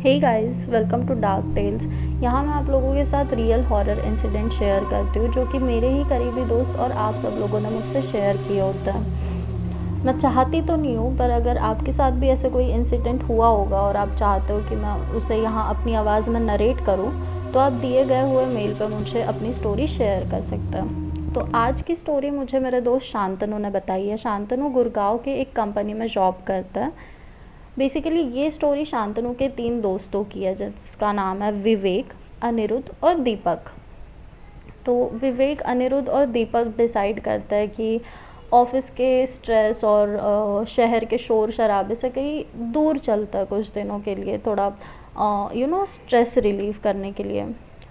Hey guys, welcome to Dark Tales. यहाँ मैं आप लोगों के साथ रियल हॉरर इंसिडेंट शेयर करती हूँ जो कि मेरे ही करीबी दोस्त और आप सब लोगों ने मुझसे शेयर किए होते हैं। मैं चाहती तो नहीं हूँ, पर अगर आपके साथ भी ऐसे कोई इंसिडेंट हुआ होगा और आप चाहते हो कि मैं उसे यहाँ अपनी आवाज़ में नरेट करूँ, तो आप दिए गए हुए मेल पर मुझे अपनी स्टोरी शेयर कर सकते हैं। तो आज की स्टोरी मुझे मेरे दोस्त शांतनु ने बताई है। शांतनु गुड़गांव के एक कंपनी में जॉब करता है। बेसिकली ये स्टोरी शांतनु के 3 दोस्तों की है जिसका नाम है विवेक, अनिरुद्ध और दीपक। तो विवेक, अनिरुद्ध और दीपक डिसाइड करता है कि ऑफिस के स्ट्रेस और शहर के शोर शराबे से कहीं दूर चलता है कुछ दिनों के लिए, थोड़ा स्ट्रेस रिलीव करने के लिए।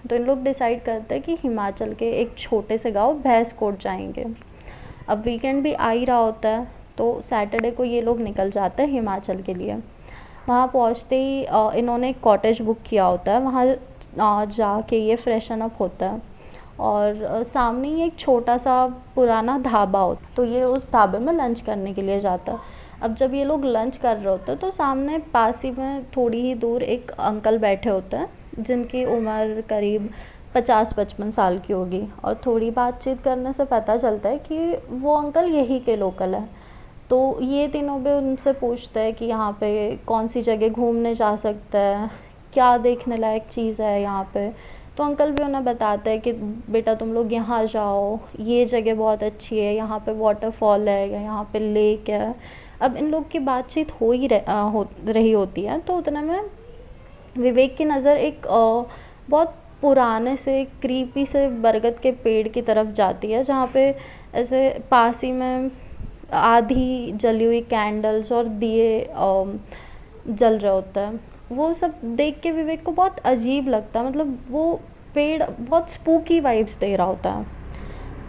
तो इन लोग डिसाइड करते हैं कि हिमाचल के एक छोटे से गांव भैंसकोट जाएंगे। अब वीकेंड भी आ ही रहा होता है, तो सैटरडे को ये लोग निकल जाते हैं हिमाचल के लिए। वहाँ पहुँचते ही इन्होंने एक कॉटेज बुक किया होता है। वहाँ जाके ये फ्रेशन अप होता है और सामने ही एक छोटा सा पुराना ढाबा होता है, तो ये उस ढाबे में लंच करने के लिए जाता है। अब जब ये लोग लंच कर रहे होते हैं तो सामने पास ही में थोड़ी ही दूर एक अंकल बैठे होते हैं जिनकी उम्र करीब 50-55 साल की होगी, और थोड़ी बातचीत करने से पता चलता है कि वो अंकल यही के लोकल है। तो ये तीनों भी उनसे पूछते हैं कि यहाँ पे कौन सी जगह घूमने जा सकते हैं, क्या देखने लायक चीज़ है यहाँ पे। तो अंकल भी उन्हें बताते हैं कि बेटा तुम लोग यहाँ जाओ, ये जगह बहुत अच्छी है, यहाँ पे वाटरफॉल है या यहाँ पे लेक है। अब इन लोग की बातचीत हो रही होती है, तो उतने में विवेक की नज़र एक बहुत पुराने से क्रीपी से बरगद के पेड़ की तरफ जाती है, जहाँ पे ऐसे पास ही में आधी जली हुई कैंडल्स और दिए जल रहे होते हैं। वो सब देख के विवेक को बहुत अजीब लगता है, मतलब वो पेड़ बहुत स्पूकी वाइब्स दे रहा होता है।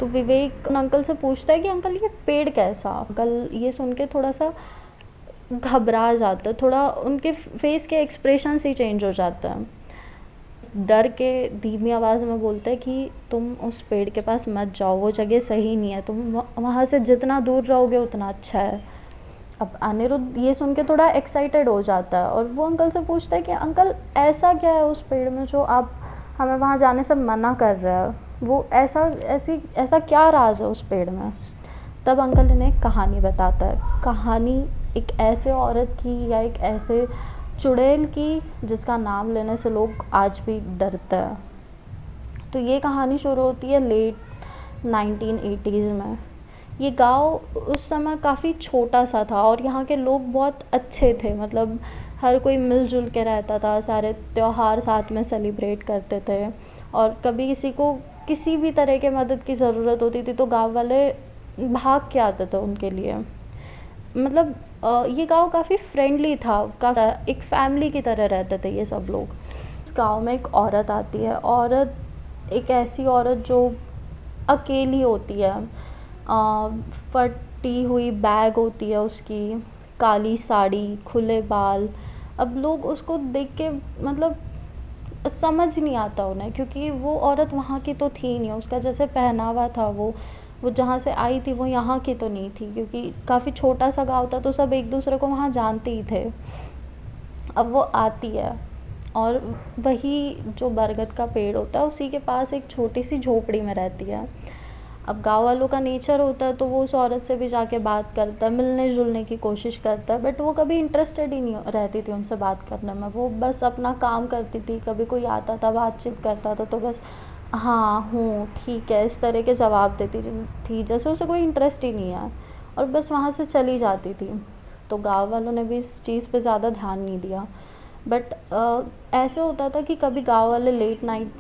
तो विवेक अंकल से पूछता है कि अंकल ये पेड़ कैसा। अंकल ये सुन के थोड़ा सा घबरा जाता है, थोड़ा उनके फेस के एक्सप्रेशन ही चेंज हो जाता है। डर के धीमी आवाज़ में बोलते हैं कि तुम उस पेड़ के पास मत जाओ, वो जगह सही नहीं है, तुम वहाँ से जितना दूर रहोगे उतना अच्छा है। अब अनिरुद्ध ये सुन के थोड़ा एक्साइटेड हो जाता है और वो अंकल से पूछता है कि अंकल ऐसा क्या है उस पेड़ में जो आप हमें वहाँ जाने से मना कर रहे हो, वो ऐसा क्या राज है उस पेड़ में। तब अंकल इन्हें एक कहानी बताता है। कहानी एक ऐसे औरत की या एक ऐसे चुड़ैल की जिसका नाम लेने से लोग आज भी डरते हैं। तो ये कहानी शुरू होती है लेट 1980s में। ये गांव उस समय काफ़ी छोटा सा था और यहाँ के लोग बहुत अच्छे थे, मतलब हर कोई मिलजुल के रहता था, सारे त्योहार साथ में सेलिब्रेट करते थे। और कभी किसी को किसी भी तरह के मदद की ज़रूरत होती थी तो गांव वाले भाग के आते थे उनके लिए। मतलब ये गांव काफ़ी फ्रेंडली था, एक फैमिली की तरह रहते थे ये सब लोग। इस गांव में एक औरत आती है। औरत एक ऐसी औरत जो अकेली होती है, फटी हुई बैग होती है उसकी, काली साड़ी, खुले बाल। अब लोग उसको देख के मतलब समझ नहीं आता उन्हें, क्योंकि वो औरत वहाँ की तो थी नहीं, उसका जैसे पहनावा था वो जहाँ से आई थी वो यहाँ की तो नहीं थी, क्योंकि काफ़ी छोटा सा गाँव था तो सब एक दूसरे को वहाँ जानते ही थे। अब वो आती है और वही जो बरगद का पेड़ होता है उसी के पास एक छोटी सी झोपड़ी में रहती है। अब गाँव वालों का नेचर होता है तो वो उस औरत से भी जाके बात करता है, मिलने जुलने की कोशिश करता है, बट वो कभी इंटरेस्टेड ही नहीं रहती थी उनसे बात करने में। वो बस अपना काम करती थी, कभी कोई आता था बातचीत करता था तो बस हाँ हूँ ठीक है इस तरह के जवाब देती थी, जैसे उसे कोई इंटरेस्ट ही नहीं है, और बस वहाँ से चली जाती थी। तो गाँव वालों ने भी इस चीज़ पे ज़्यादा ध्यान नहीं दिया। बट ऐसे होता था कि कभी गाँव वाले लेट नाइट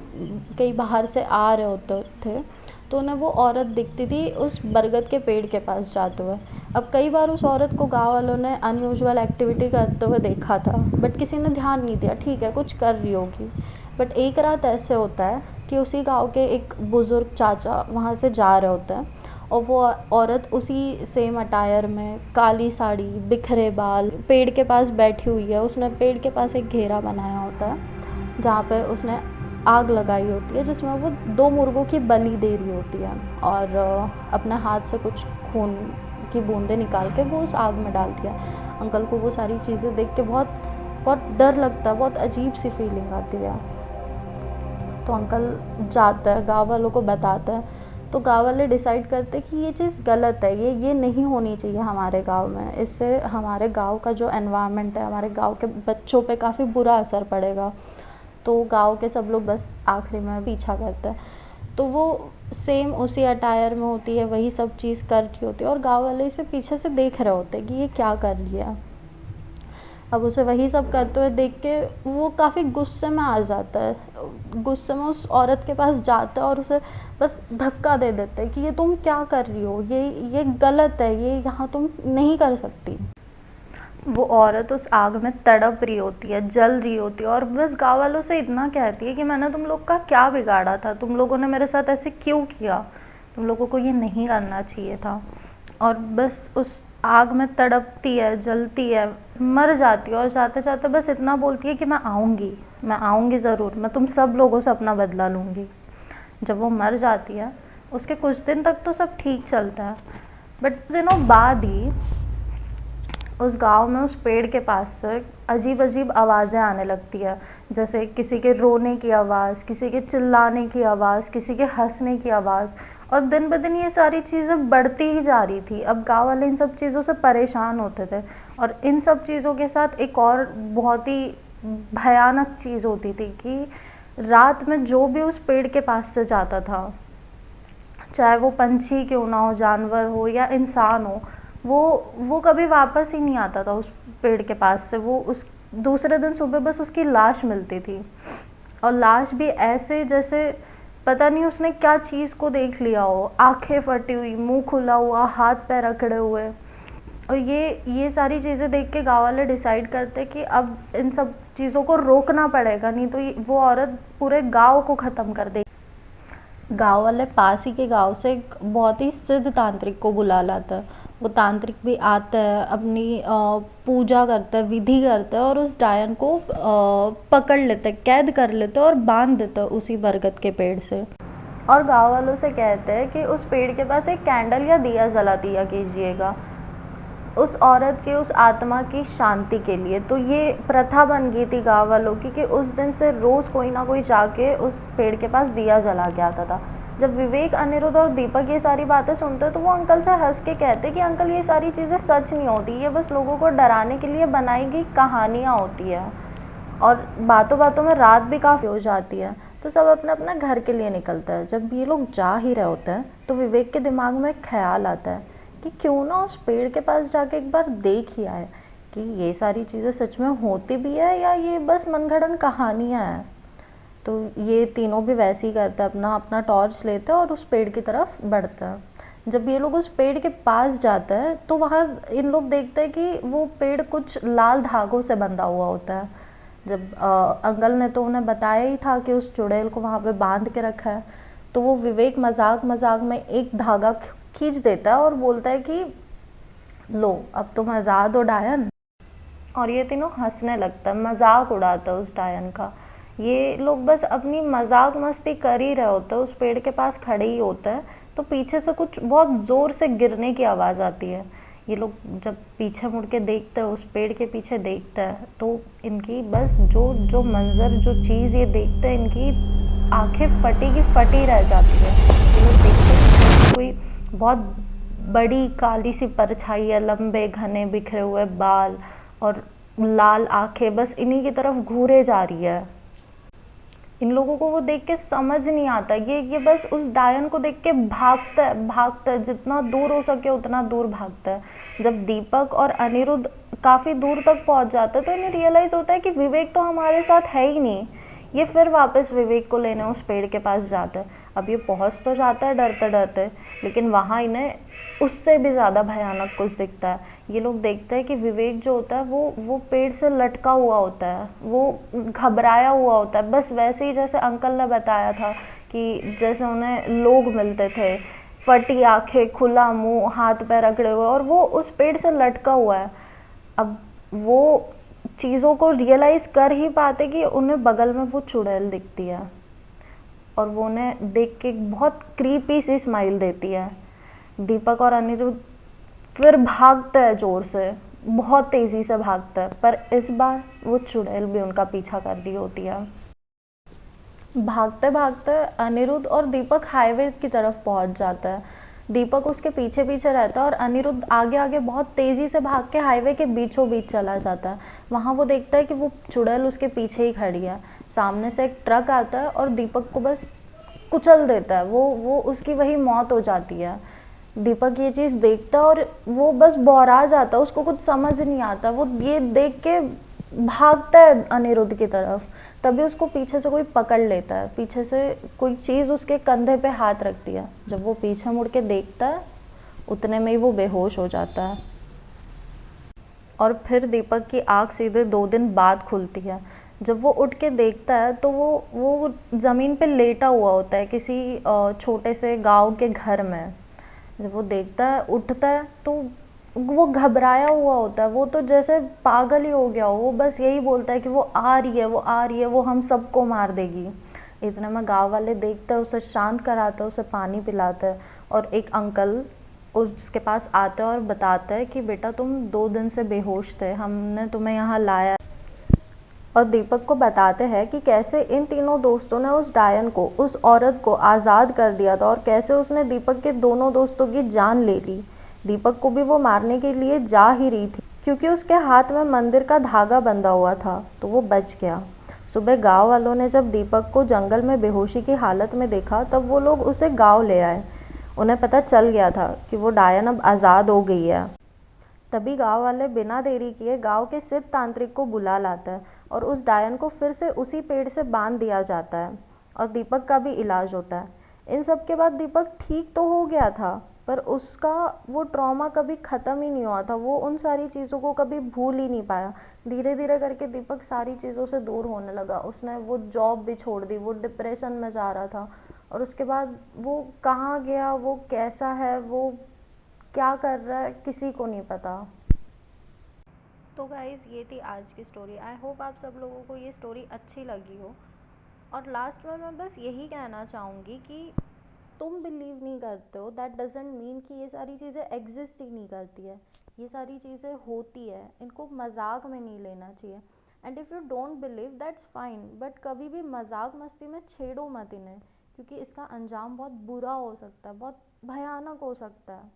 कहीं बाहर से आ रहे होते थे तो उन्हें वो औरत दिखती थी उस बरगद के पेड़ के पास जाते हुए। अब कई बार उस औरत को गांव वालों ने अनयूजुअल एक्टिविटी करते हुए देखा था, बट किसी ने ध्यान नहीं दिया, ठीक है कुछ कर रही होगी। बट एक रात ऐसे होता है कि उसी गांव के एक बुज़ुर्ग चाचा वहाँ से जा रहे होते हैं और वो औरत उसी सेम अटायर में, काली साड़ी, बिखरे बाल, पेड़ के पास बैठी हुई है। उसने पेड़ के पास एक घेरा बनाया होता है जहाँ पे उसने आग लगाई होती है, जिसमें वो 2 मुर्गों की बलि दे रही होती है, और अपने हाथ से कुछ खून की बूंदें निकाल के वो उस आग में डाल दिया। अंकल को वो सारी चीज़ें देख के बहुत बहुत डर लगता है, बहुत अजीब सी फीलिंग आती है। तो अंकल जाता है, गाँव वालों को बताता है, तो गाँव वाले डिसाइड करते हैं कि ये चीज़ गलत है, ये नहीं होनी चाहिए हमारे गांव में, इससे हमारे गांव का जो एनवायरनमेंट है, हमारे गांव के बच्चों पे काफ़ी बुरा असर पड़ेगा। तो गांव के सब लोग बस आखिरी में पीछा करते हैं। तो वो सेम उसी अटायर में होती है, वही सब चीज़ कर रही होती है, और गांव वाले इसे पीछे से देख रहे होते हैं कि ये क्या कर रही है। अब उसे वही सब करते हुए देख के वो काफ़ी गुस्से में आ जाता है। गुस्से में उस औरत के पास जाता है और उसे बस धक्का दे देता है कि ये तुम क्या कर रही हो, ये गलत है, ये यहाँ तुम नहीं कर सकती। वो औरत उस आग में तड़प रही होती है, जल रही होती है, और बस गाँव वालों से इतना कहती है कि मैंने तुम लोग का क्या बिगाड़ा था, तुम लोगों ने मेरे साथ ऐसे क्यों किया, तुम लोगों को ये नहीं करना चाहिए था। और बस उस आग में तड़पती है, जलती है, मर जाती है, और जाते जाते बस इतना बोलती है कि मैं आऊँगी ज़रूर, मैं तुम सब लोगों से अपना बदला लूँगी। जब वो मर जाती है, उसके कुछ दिन तक तो सब ठीक चलता है, बट दिनों बाद ही उस गांव में उस पेड़ के पास से अजीब अजीब आवाज़ें आने लगती है, जैसे किसी के रोने की आवाज़, किसी के चिल्लाने की आवाज़, किसी के हंसने की आवाज़। और दिन ब दिन ये सारी चीज़ें बढ़ती ही जा रही थी। अब गांव वाले इन सब चीज़ों से परेशान होते थे, और इन सब चीज़ों के साथ एक और बहुत ही भयानक चीज़ होती थी कि रात में जो भी उस पेड़ के पास से जाता था, चाहे वो पंछी क्यों ना हो, जानवर हो या इंसान हो, वो कभी वापस ही नहीं आता था उस पेड़ के पास से। वो उस दूसरे दिन सुबह बस उसकी लाश मिलती थी, और लाश भी ऐसे जैसे पता नहीं उसने क्या चीज़ को देख लिया हो, आंखें फटी हुई, मुंह खुला हुआ, हाथ पैर अकड़े हुए। और ये सारी चीज़ें देख के गाँव वाले डिसाइड करते कि अब इन सब चीज़ों को रोकना पड़ेगा, नहीं तो वो औरत पूरे गाँव को ख़त्म कर देगी। गांव वाले पास ही के गांव से एक बहुत ही सिद्ध तांत्रिक को बुला लाता है। वो तांत्रिक भी आता है, अपनी पूजा करता है, विधि करता है, और उस डायन को पकड़ लेता है, कैद कर लेता है और बांध देता है उसी बरगद के पेड़ से। और गांव वालों से कहते हैं कि उस पेड़ के पास एक कैंडल या दिया जला दिया कीजिएगा उस औरत के, उस आत्मा की शांति के लिए। तो ये प्रथा बन गई थी गाँव वालों की कि उस दिन से रोज़ कोई ना कोई जाके उस पेड़ के पास दिया जला के आता था। जब विवेक, अनिरुद्ध और दीपक ये सारी बातें सुनते तो वो अंकल से हंस के कहते कि अंकल ये सारी चीज़ें सच नहीं होती, ये बस लोगों को डराने के लिए बनाई गई कहानियाँ होती है। और बातों बातों में रात भी काफ़ी हो जाती है, तो सब अपने अपने घर के लिए निकलता है। जब ये लोग जा ही रहे होते हैं तो विवेक के दिमाग में एक ख्याल आता है कि क्यों ना उस पेड़ के पास जाके एक बार देख ही आए कि ये सारी चीज़ें सच में होती भी है या ये बस मनगढ़ंत कहानियाँ हैं। तो ये तीनों भी वैसे ही करते हैं, अपना अपना टॉर्च लेते हैं और उस पेड़ की तरफ बढ़ते हैं। जब ये लोग उस पेड़ के पास जाते हैं तो वहाँ इन लोग देखते हैं कि वो पेड़ कुछ लाल धागों से बंधा हुआ होता है। जब अंकल ने तो उन्हें बताया ही था कि उस चुड़ैल को वहाँ पे बांध के रखा है, तो वो विवेक मजाक मजाक में एक धागा खींच देता है और बोलता है कि लो अब तुम आज़ाद हो डायन। और ये तीनों हंसने लगता है, मजाक उड़ाता है उस डायन का। ये लोग बस अपनी मजाक मस्ती कर ही रहे होते हैं, उस पेड़ के पास खड़े ही होते हैं, तो पीछे से कुछ बहुत ज़ोर से गिरने की आवाज़ आती है। ये लोग जब पीछे मुड़ के देखते हैं, उस पेड़ के पीछे देखते हैं, तो इनकी बस जो मंजर, जो चीज़ ये देखते हैं, इनकी आंखें फटी की फटी रह जाती है। ये लोग देखते हैं कोई बहुत बड़ी काली सी परछाई है, लंबे घने बिखरे हुए बाल और लाल आंखें बस इन्हीं की तरफ घूरे जा रही है। इन लोगों को वो देख के समझ नहीं आता, ये बस उस डायन को देख के भागता है, जितना दूर हो सके उतना दूर भागता है। जब दीपक और अनिरुद्ध काफ़ी दूर तक पहुंच जाते हैं तो इन्हें रियलाइज़ होता है कि विवेक तो हमारे साथ है ही नहीं। ये फिर वापस विवेक को लेने उस पेड़ के पास जाते हैं। अब ये पहुंच तो जाता है डरते डरते, लेकिन वहाँ इन्हें उससे भी ज़्यादा भयानक कुछ दिखता है। ये लोग देखते हैं कि विवेक जो होता है वो पेड़ से लटका हुआ होता है, वो घबराया हुआ होता है, बस वैसे ही जैसे अंकल ने बताया था कि जैसे उन्हें लोग मिलते थे, फटी आंखें, खुला मुंह, हाथ पैर अकड़े हुए, और वो उस पेड़ से लटका हुआ है। अब वो चीज़ों को रियलाइज़ कर ही पाते कि उन्हें बगल में वो चुड़ैल दिखती है, और वो उन्हें देख के बहुत क्रीपी सी स्माइल देती है। दीपक और अनिरुद्ध फिर भागते हैं जोर से, बहुत तेज़ी से भागता है, पर इस बार वो चुड़ैल भी उनका पीछा कर रही होती है। भागते भागते अनिरुद्ध और दीपक हाईवे की तरफ पहुंच जाता है। दीपक उसके पीछे पीछे रहता है और अनिरुद्ध आगे आगे बहुत तेज़ी से भाग के हाईवे के बीचों बीच चला जाता है। वहाँ वो देखता है कि वो चुड़ैल उसके पीछे ही खड़ी है। सामने से एक ट्रक आता है और दीपक को बस कुचल देता है। वो उसकी वही मौत हो जाती है। दीपक ये चीज़ देखता है और वो बस बौरा जाता है, उसको कुछ समझ नहीं आता। वो ये देख के भागता है अनिरुद्ध की तरफ। तभी उसको पीछे से कोई पकड़ लेता है, पीछे से कोई चीज़ उसके कंधे पे हाथ रखती है। जब वो पीछे मुड़ के देखता है उतने में ही वो बेहोश हो जाता है। और फिर दीपक की आँख सीधे 2 दिन बाद खुलती है। जब वो उठ के देखता है तो वो ज़मीन पे लेटा हुआ होता है किसी छोटे से गांव के घर में। जब वो देखता है उठता है तो वो घबराया हुआ होता है। वो तो जैसे पागल ही हो गया हो। वो बस यही बोलता है कि वो आ रही है, वो आ रही है, वो हम सबको मार देगी। इतने में गांव वाले देखते हैं, उसे शांत कराते हैं, उसे पानी पिलाते हैं। और एक अंकल उसके पास आते हैं और बताते हैं कि बेटा तुम 2 दिन से बेहोश थे, हमने तुम्हें यहाँ लाया। और दीपक को बताते हैं कि कैसे इन तीनों दोस्तों ने उस डायन को, उस औरत को आज़ाद कर दिया था और कैसे उसने दीपक के दोनों दोस्तों की जान ले ली। दीपक को भी वो मारने के लिए जा ही रही थी, क्योंकि उसके हाथ में मंदिर का धागा बंधा हुआ था, तो वो बच गया। सुबह गांव वालों ने जब दीपक को जंगल में बेहोशी की हालत में देखा तब वो लोग उसे गांव ले आए। उन्हें पता चल गया था कि वो डायन अब आज़ाद हो गई है। तभी गांव वाले बिना देरी किए गांव के सिद्ध तांत्रिक को बुला लाता है और उस डायन को फिर से उसी पेड़ से बांध दिया जाता है और दीपक का भी इलाज होता है। इन सब के बाद दीपक ठीक तो हो गया था, पर उसका वो ट्रॉमा कभी ख़त्म ही नहीं हुआ था। वो उन सारी चीज़ों को कभी भूल ही नहीं पाया। धीरे धीरे करके दीपक सारी चीज़ों से दूर होने लगा। उसने वो जॉब भी छोड़ दी, वो डिप्रेशन में जा रहा था। और उसके बाद वो कहाँ गया, वो कैसा है, वो क्या कर रहा है, किसी को नहीं पता। तो गाइज़ ये थी आज की स्टोरी। आई होप आप सब लोगों को ये स्टोरी अच्छी लगी हो। और लास्ट में मैं बस यही कहना चाहूँगी कि तुम बिलीव नहीं करते हो दैट डजेंट मीन कि ये सारी चीज़ें एग्जिस्ट ही नहीं करती है। ये सारी चीज़ें होती है, इनको मजाक में नहीं लेना चाहिए। And if you don't believe that's fine, but कभी भी मजाक मस्ती में छेड़ो मत इन्हें, क्योंकि इसका अंजाम बहुत बुरा हो सकता है, बहुत भयानक हो सकता है।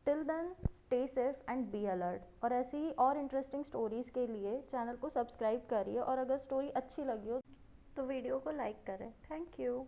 Till then stay safe and be alert. और ऐसी ही और इंटरेस्टिंग स्टोरीज़ के लिए चैनल को सब्सक्राइब करिए और अगर स्टोरी अच्छी लगी हो तो वीडियो को लाइक करें। Thank you.